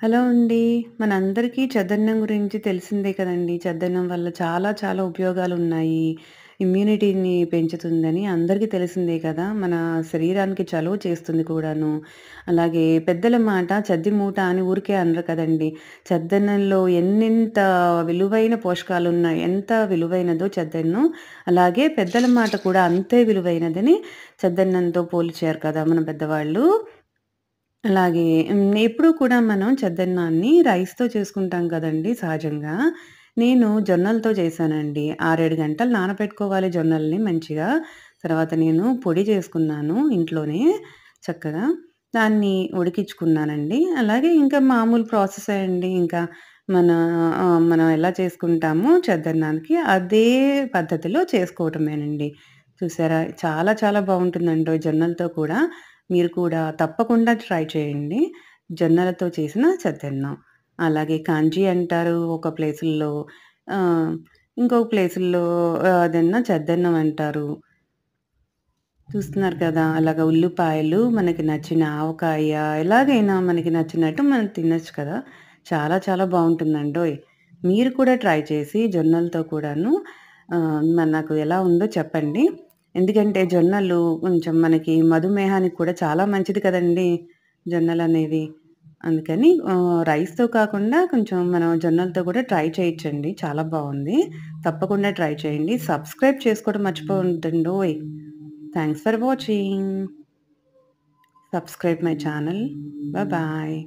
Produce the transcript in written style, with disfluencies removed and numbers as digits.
Hello అండి. మనందరికీ చద్దన్నం గురించి తెలిసిందే కదండీ! చద్దన్నం వల్ల చాలా చాలా ఉపయోగాలున్నాయి. ఇమ్యూనిటీని పెంచుతుందని అందరికీ తెలిసిందే కదా! మన శరీరానికి చలువ చేస్తుంది కూడాను. అలాగే పెద్దల మాట చద్ది మూట అని ఊరికే అనరు కదండీ! చద్దన్నంలో ఎన్నెంత విలువైన పోషకాలున్నాయి. ఎంత విలువైనదో చద్దన్నం. అలాగే పెద్దల మాట కూడా అంతే విలువైనదని చద్దన్నంతో పోల్చారు కదా! మన పెద్దవాళ్ళు. అలాగే ఎప్పుడూ కూడా మనం చద్దన్నాన్ని రైస్‌తో చేసుకుంటాం కదండీ సహజంగా. నేను జొన్నలతో చేశానండి. 6, 7 గంటలు నానబెట్టుకోవాలి జొన్నల్ని మంచిగా. తర్వాత నేను పొడి చేసుకున్నాను ఇంట్లోనే చక్కగా. దాన్ని ఉడికించుకున్నానండి. అలాగే ఇంకా మామూలు ప్రాసెసే అండి. ఇంకా మన మనం ఎలా చేసుకుంటామో చద్దన్నానికి అదే పద్ధతిలో చేసుకోవటమేనండి. చూసారా? చాలా చాలా బావుంటుందండోయ్ జొన్నలతో కూడా. మీరు కూడా తప్పకుండా ట్రై చేయండి. జొన్నలతో చేసిన చద్దన్నం. అలాగే కాంజీ అంటారు ఒక ప్లేసుల్లో. ఆహ్, ఇంకొక ప్లేసుల్లో అదన్నా చద్దన్నం అంటారు. చూస్తున్నారు కదా! అలాగా ఉల్లిపాయలు, మనకి నచ్చిన ఆవకాయ, ఎలాగైనా మనకి నచ్చినట్టు మనం తినొచ్చు కదా! చాలా చాలా బావుంటుందండోయ్! మీరు కూడా ట్రై చేసి జొన్నలతో కూడాను నాకు ఎలా ఉందో చెప్పండి. ఎందుకంటే జొన్నలు కొంచెం మనకి మధుమేహానికి కూడా చాలా మంచిది కదండీ! జొన్నలనేవి. అందుకని రైస్‌తో కాకుండా కొంచెం మనం జొన్నలతో కూడా ట్రై చేయొచ్చండి. చాలా బావుంది. తప్పకుండా ట్రై చేయండి. సబ్స్క్రైబ్ చేసుకోవడం మర్చిపోవద్దండోయ్! Thanks for watching. Subscribe my channel. Bye bye.